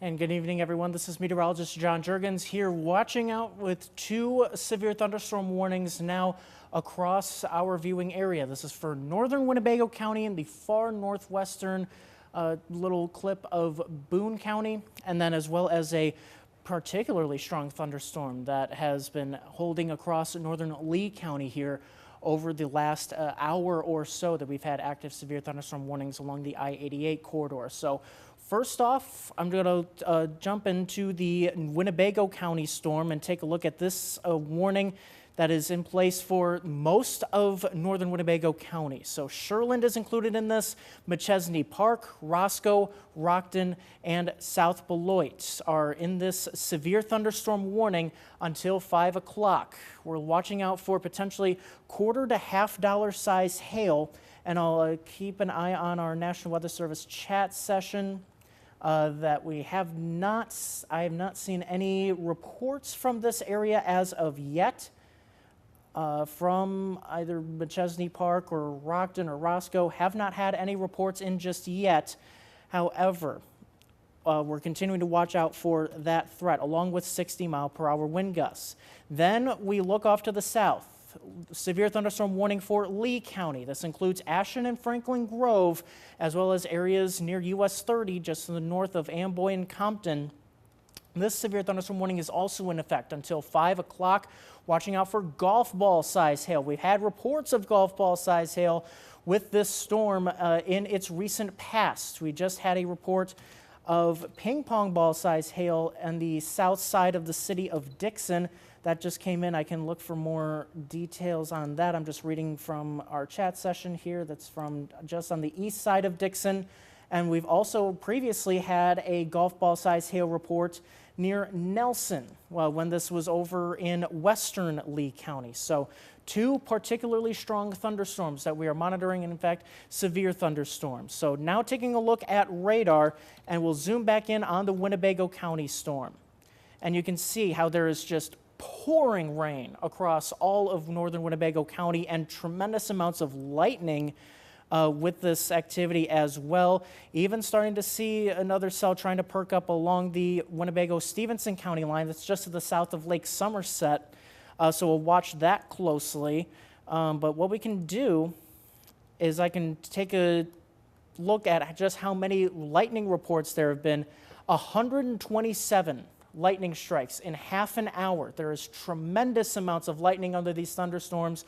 And good evening, everyone. This is Meteorologist John Jurgens here watching out with 2 severe thunderstorm warnings now across our viewing area. This is for northern Winnebago County and the far northwestern little clip of Boone County, and then as well as a particularly strong thunderstorm that has been holding across northern Lee County here over the last hour or so that we've had active severe thunderstorm warnings along the I-88 corridor. So first off, I'm going to jump into the Winnebago County storm and take a look at this warning that is in place for most of northern Winnebago County. So Sherland is included in this. McChesney Park, Roscoe, Rockton, and South Beloit are in this severe thunderstorm warning until 5 o'clock. We're watching out for potentially $quarter to $half size hail, and I'll keep an eye on our National Weather Service chat session. That I have not seen any reports from this area as of yet. From either McChesney Park or Rockton or Roscoe, have not had any reports in just yet. However, we're continuing to watch out for that threat along with 60-mile-per-hour wind gusts. Then we look off to the south. Severe thunderstorm warning for Lee County. This includes Ashland and Franklin Grove, as well as areas near US 30 just to the north of Amboy and Compton. This severe thunderstorm warning is also in effect until 5 o'clock. Watching out for golf ball size hail. We've had reports of golf ball size hail with this storm in its recent past. We just had a report of ping pong ball size hail on the south side of the city of Dixon. That just came in. I can look for more details on that. I'm just reading from our chat session here. That's from just on the east side of Dixon. And we've also previously had a golf ball size hail report near Nelson, well, when this was over in western Lee County. So 2 particularly strong thunderstorms that we are monitoring, and in fact, severe thunderstorms. So now taking a look at radar, and we'll zoom back in on the Winnebago County storm. And you can see how there is just pouring rain across all of northern Winnebago County and tremendous amounts of lightning with this activity as well. Even starting to see another cell trying to perk up along the Winnebago-Stevenson County line that's just to the south of Lake Somerset. So we'll watch that closely. But what we can do is I can take a look at just how many lightning reports there have been. 127 lightning strikes in half an hour. There is tremendous amounts of lightning under these thunderstorms.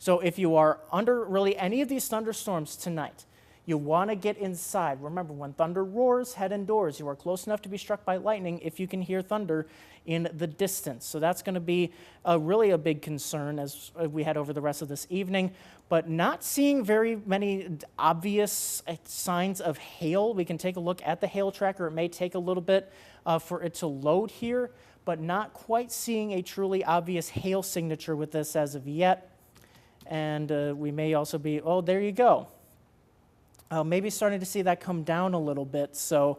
So if you are under really any of these thunderstorms tonight, you want to get inside. Remember, when thunder roars, head indoors. You are close enough to be struck by lightning if you can hear thunder in the distance. So that's going to be really a big concern as we head over the rest of this evening. But not seeing very many obvious signs of hail. We can take a look at the hail tracker. It may take a little bit for it to load here, but not quite seeing a truly obvious hail signature with this as of yet. And we may also be, oh, there you go. Maybe starting to see that come down a little bit. So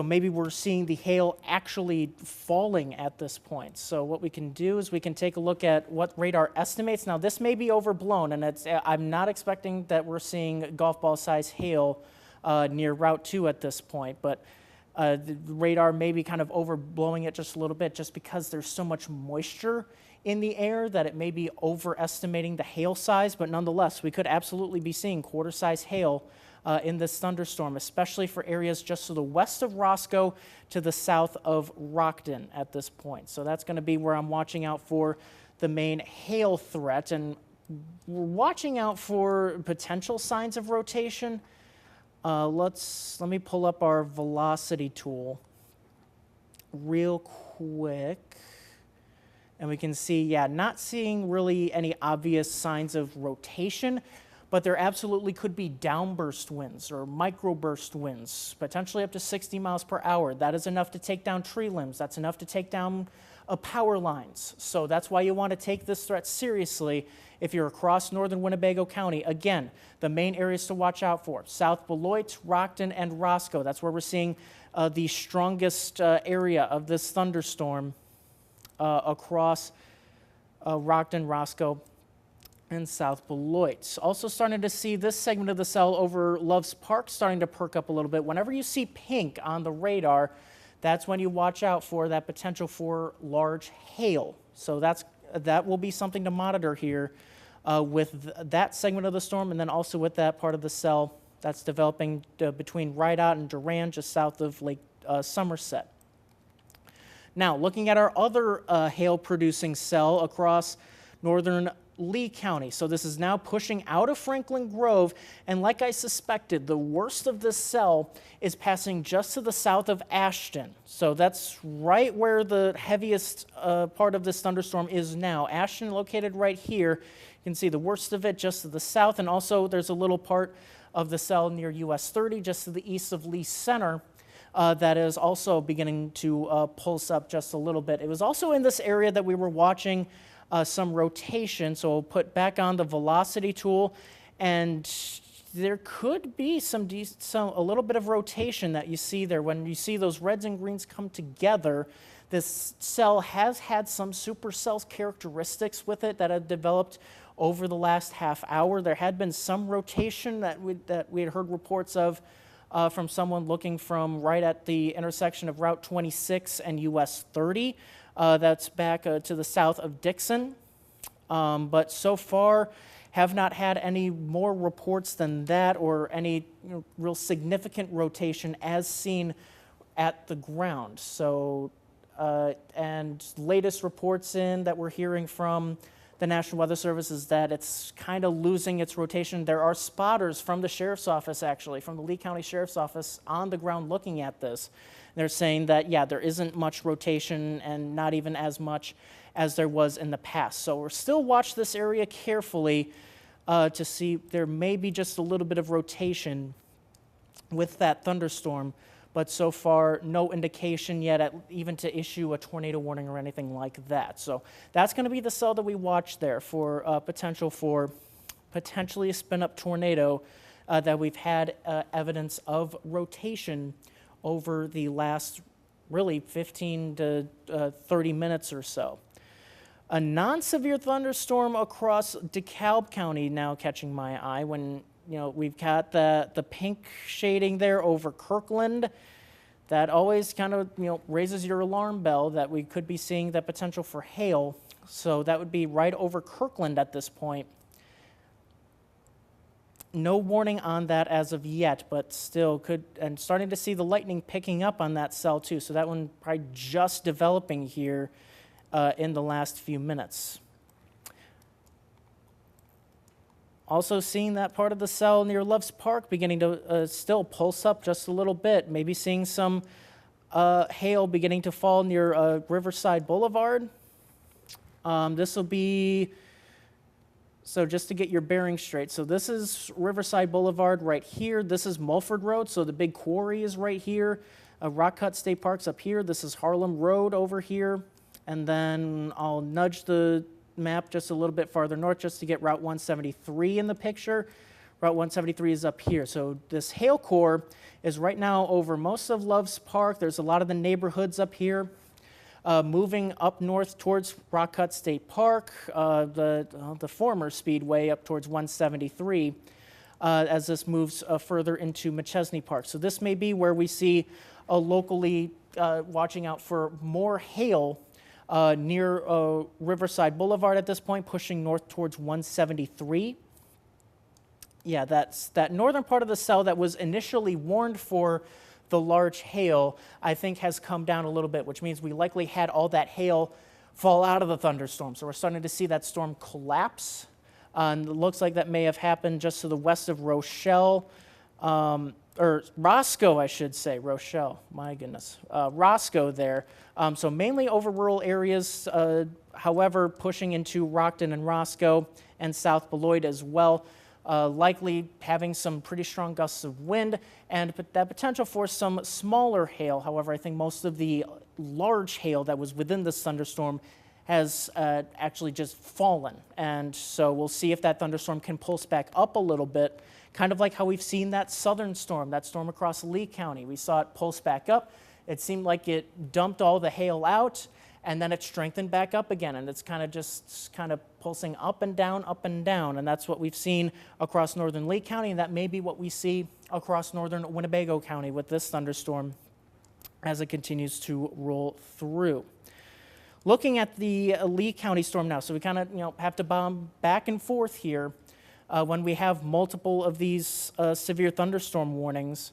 maybe we're seeing the hail actually falling at this point. So what we can do is we can take a look at what radar estimates. Now, this may be overblown, and I'm not expecting that we're seeing golf ball size hail near Route 2 at this point. But the radar may be kind of overblowing it just a little bit just because there's so much moisture in the air that it may be overestimating the hail size, but nonetheless, we could absolutely be seeing quarter-size hail in this thunderstorm, especially for areas just to the west of Roscoe to the south of Rockton at this point. So that's going to be where I'm watching out for the main hail threat, and we're watching out for potential signs of rotation. Let me pull up our velocity tool real quick. And we can see, yeah, not seeing really any obvious signs of rotation, but there absolutely could be downburst winds or microburst winds, potentially up to 60 miles per hour. That is enough to take down tree limbs. That's enough to take down power lines. So that's why you want to take this threat seriously if you're across northern Winnebago County. Again, the main areas to watch out for: South Beloit, Rockton, and Roscoe. That's where we're seeing the strongest area of this thunderstorm across Rockton, Roscoe, and South Beloit. Also starting to see this segment of the cell over Loves Park starting to perk up a little bit. Whenever you see pink on the radar, that's when you watch out for that potential for large hail. So that will be something to monitor here with that segment of the storm, and then also with that part of the cell that's developing between Rideout and Durand, just south of Lake Somerset. Now, looking at our other hail-producing cell across northern Lee County. So this is now pushing out of Franklin Grove, and like I suspected, the worst of this cell is passing just to the south of Ashton. So that's right where the heaviest part of this thunderstorm is now. Ashton located right here. You can see the worst of it just to the south, and also there's a little part of the cell near US 30 just to the east of Lee Center. That is also beginning to pulse up just a little bit. It was also in this area that we were watching some rotation, so we'll put back on the velocity tool, and there could be a little bit of rotation that you see there. When you see those reds and greens come together, this cell has had some supercell characteristics with it that have developed over the last half hour. There had been some rotation that we had heard reports of from someone looking from right at the intersection of Route 26 and US 30. That's back to the south of Dixon. But so far, have not had any more reports than that or any real significant rotation as seen at the ground. So, and latest reports in that we're hearing from the National Weather Service is that it's kind of losing its rotation. There are spotters from the Sheriff's Office, actually, from the Lee County Sheriff's Office on the ground looking at this. They're saying that, yeah, there isn't much rotation and not even as much as there was in the past. So we're still watch this area carefully to see there may be just a little bit of rotation with that thunderstorm, but so far no indication yet even to issue a tornado warning or anything like that. So that's going to be the cell that we watch there for potential for potentially a spin-up tornado that we've had evidence of rotation over the last really 15 to 30 minutes or so. A non-severe thunderstorm across DeKalb County now catching my eye when we've got the pink shading there over Kirkland. That always kind of raises your alarm bell that we could be seeing the potential for hail. So that would be right over Kirkland at this point. No warning on that as of yet, but still could, and starting to see the lightning picking up on that cell too. So that one probably just developing here in the last few minutes. Also seeing that part of the cell near Loves Park beginning to still pulse up just a little bit. Maybe seeing some hail beginning to fall near Riverside Boulevard. This will be, so just to get your bearings straight. So this is Riverside Boulevard right here. This is Mulford Road, so the big quarry is right here. Rock Cut State Park's up here. This is Harlem Road over here. And then I'll nudge the map just a little bit farther north just to get Route 173 in the picture. Route 173 is up here. So this hail core is right now over most of Loves Park. There's a lot of the neighborhoods up here. Moving up north towards Rock Cut State Park, the former Speedway up towards 173 as this moves further into McChesney Park. So this may be where we see locally watching out for more hail near Riverside Boulevard at this point, pushing north towards 173. Yeah, that's that northern part of the cell that was initially warned for the large hail, I think has come down a little bit, which means we likely had all that hail fall out of the thunderstorm. So we're starting to see that storm collapse. And it looks like that may have happened just to the west of Rochelle, or Roscoe, I should say. Rochelle, my goodness. Roscoe there. So mainly over rural areas, however, pushing into Rockton and Roscoe and South Beloit as well. Likely having some pretty strong gusts of wind and that potential for some smaller hail. However, I think most of the large hail that was within this thunderstorm has actually just fallen. And so we'll see if that thunderstorm can pulse back up a little bit, kind of like how we've seen that southern storm, that storm across Lee County. We saw it pulse back up. It seemed like it dumped all the hail out, and then it strengthened back up again, and it's kind of just kind of pulsing up and down, and that's what we've seen across northern Lee County, and that may be what we see across northern Winnebago County with this thunderstorm as it continues to roll through. Looking at the Lee County storm now, so we kind of have to bomb back and forth here when we have multiple of these severe thunderstorm warnings.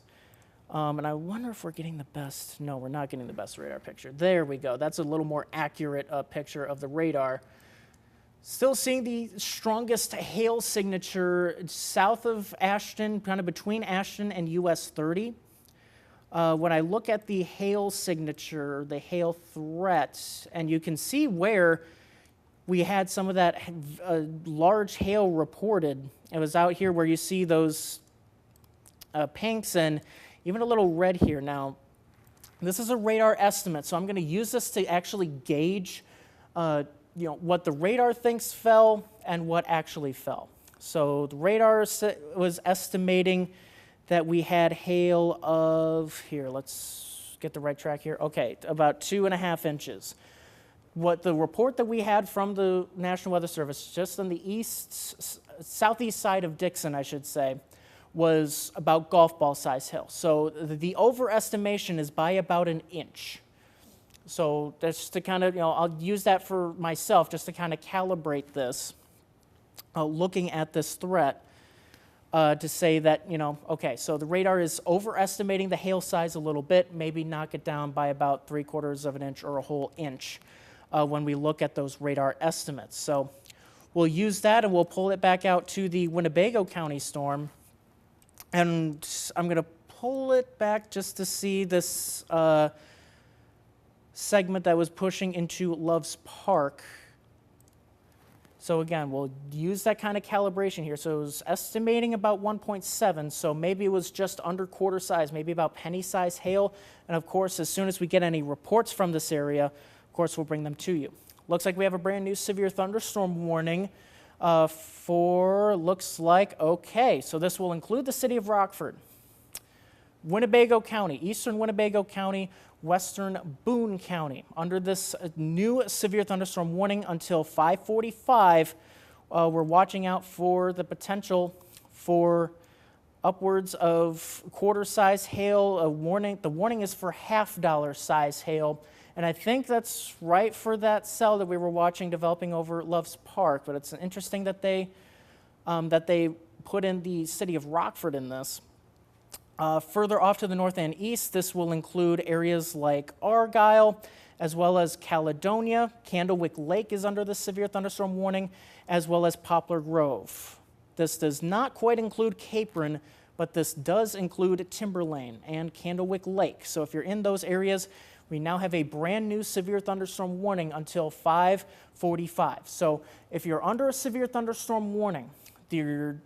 And I wonder if we're getting the best. No, we're not getting the best radar picture. There we go. That's a little more accurate picture of the radar. Still seeing the strongest hail signature south of Ashton, kind of between Ashton and US 30. When I look at the hail signature, the hail threat, and you can see where we had some of that large hail reported. It was out here where you see those pinks and even a little red here. Now, this is a radar estimate, so I'm going to use this to actually gauge what the radar thinks fell and what actually fell. So the radar was estimating that we had hail of, here, let's get the right track here. Okay, about 2.5 inches. What the report that we had from the National Weather Service, just on the southeast side of Dixon, I should say, was about golf ball size hail. So the overestimation is by about 1 inch. So that's to kind of, I'll use that for myself just to kind of calibrate this, looking at this threat. To say that, okay, so the radar is overestimating the hail size a little bit, maybe knock it down by about 3/4 of an inch or a whole inch when we look at those radar estimates. So we'll use that and we'll pull it back out to the Winnebago County storm. And I'm going to pull it back just to see this segment that was pushing into Loves Park. So again, we'll use that kind of calibration here. So it was estimating about 1.7, so maybe it was just under quarter size, maybe about penny size hail. And of course, as soon as we get any reports from this area, of course, we'll bring them to you. Looks like we have a brand new severe thunderstorm warning okay, so this will include the city of Rockford, Winnebago County, eastern Winnebago County, western Boone County. Under this new severe thunderstorm warning until 5:45, we're watching out for the potential for upwards of quarter-size hail. The warning is for $half size hail, and I think that's right for that cell that we were watching developing over Loves Park. But it's interesting that they put in the city of Rockford in this. Further off to the north and east, this will include areas like Argyle, as well as Caledonia. Candlewick Lake is under the severe thunderstorm warning, as well as Poplar Grove. This does not quite include Capron, but this does include Timberlane and Candlewick Lake. So if you're in those areas, we now have a brand new severe thunderstorm warning until 5:45. So if you're under a severe thunderstorm warning, your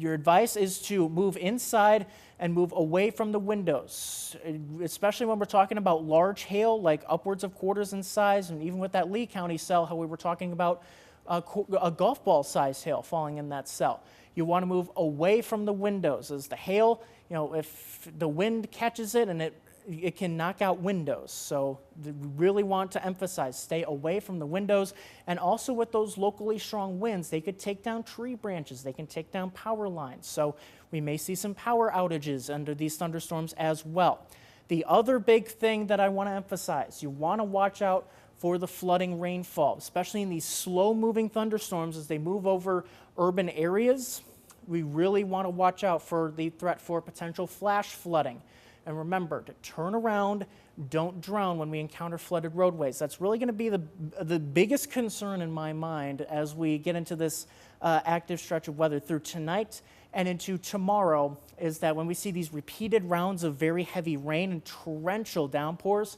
advice is to move inside and move away from the windows, especially when we're talking about large hail, like upwards of quarters in size, and even with that Lee County cell, how we were talking about a golf ball size hail falling in that cell. You want to move away from the windows. As the hail, if the wind catches it and it can knock out windows. So we really want to emphasize, stay away from the windows. And also with those locally strong winds, they could take down tree branches. They can take down power lines. So we may see some power outages under these thunderstorms as well. The other big thing that I want to emphasize, you want to watch out for the flooding rainfall, especially in these slow-moving thunderstorms as they move over urban areas. We really want to watch out for the threat for potential flash flooding. And remember to turn around, don't drown when we encounter flooded roadways. That's really going to be the biggest concern in my mind as we get into this active stretch of weather through tonight and into tomorrow, is that when we see these repeated rounds of very heavy rain and torrential downpours,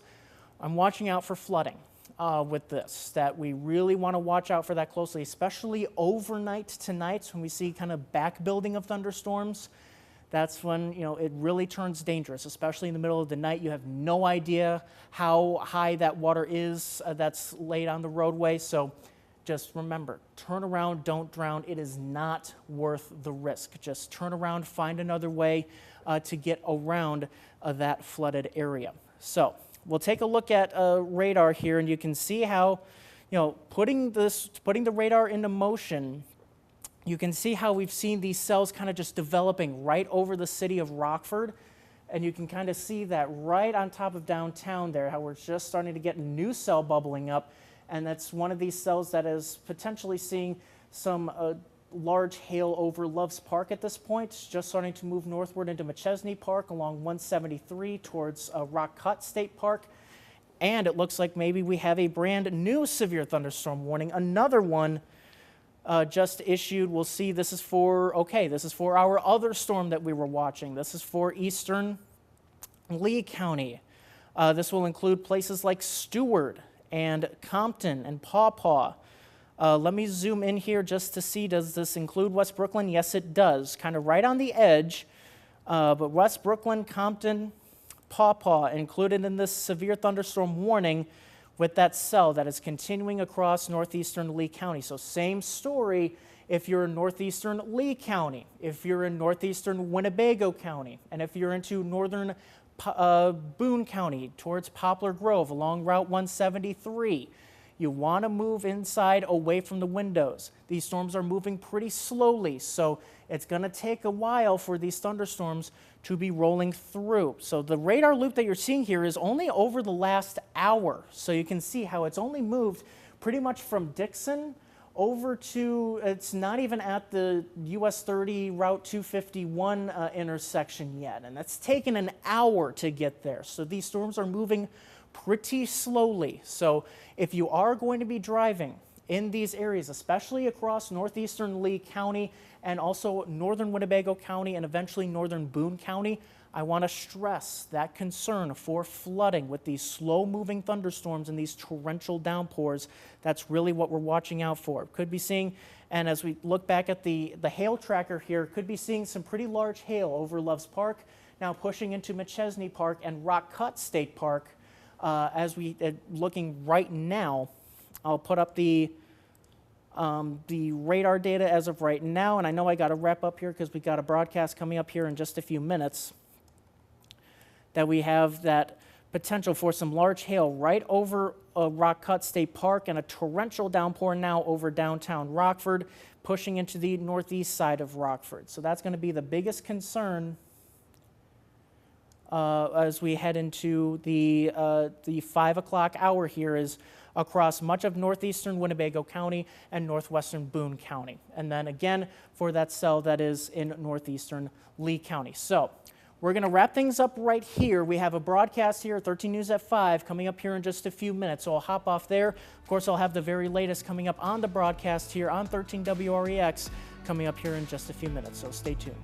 I'm watching out for flooding with this, that we really want to watch out for that closely, especially overnight tonight when we see kind of back building of thunderstorms. That's when it really turns dangerous, especially in the middle of the night. You have no idea how high that water is that's laid on the roadway. So just remember, turn around, don't drown. It is not worth the risk. Just turn around, find another way to get around that flooded area. So we'll take a look at radar here, and you can see how, putting the radar into motion, you can see how we've seen these cells kind of just developing right over the city of Rockford. And you can kind of see that right on top of downtown there, how we're just starting to get a new cell bubbling up. And that's one of these cells that is potentially seeing some large hail over Loves Park at this point. It's just starting to move northward into McChesney Park along 173 towards Rock Cut State Park. And it looks like maybe we have a brand new severe thunderstorm warning, another one just issued. We'll see. This is for our other storm that we were watching. This is for eastern Lee County. This will include places like Stewart and Compton and Paw Paw. Let me zoom in here just to see, does this include West Brooklyn? Yes, it does. Kind of right on the edge. But West Brooklyn, Compton, Paw Paw included in this severe thunderstorm warning with that cell that is continuing across northeastern Lee County. So same story if you're in northeastern Lee County, if you're in northeastern Winnebago County, and if you're into northern Boone County towards Poplar Grove along Route 173. You want to move inside away from the windows. These storms are moving pretty slowly, so it's going to take a while for these thunderstorms to be rolling through. So the radar loop that you're seeing here is only over the last hour. So you can see how it's only moved pretty much from Dixon over to, it's not even at the US 30 Route 251 intersection yet. And that's taken an hour to get there. So these storms are moving pretty slowly. So if you are going to be driving in these areas, especially across northeastern Lee County and also northern Winnebago County and eventually northern Boone County, I want to stress that concern for flooding with these slow-moving thunderstorms and these torrential downpours. That's really what we're watching out for. Could be seeing, and as we look back at the hail tracker here, could be seeing some pretty large hail over Loves Park, now pushing into McChesney Park and Rock Cut State Park. As we looking right now, I'll put up the radar data as of right now, and I know I got to wrap up here because we got a broadcast coming up here in just a few minutes. That we have that potential for some large hail right over Rock Cut State Park and a torrential downpour now over downtown Rockford, pushing into the northeast side of Rockford. So that's going to be the biggest concern as we head into the 5 o'clock hour here is across much of northeastern Winnebago County and northwestern Boone County. And then again, for that cell that is in northeastern Lee County. So we're going to wrap things up right here. We have a broadcast here, 13 News at 5, coming up here in just a few minutes. So I'll hop off there. Of course, I'll have the very latest coming up on the broadcast here on 13 WREX coming up here in just a few minutes. So stay tuned.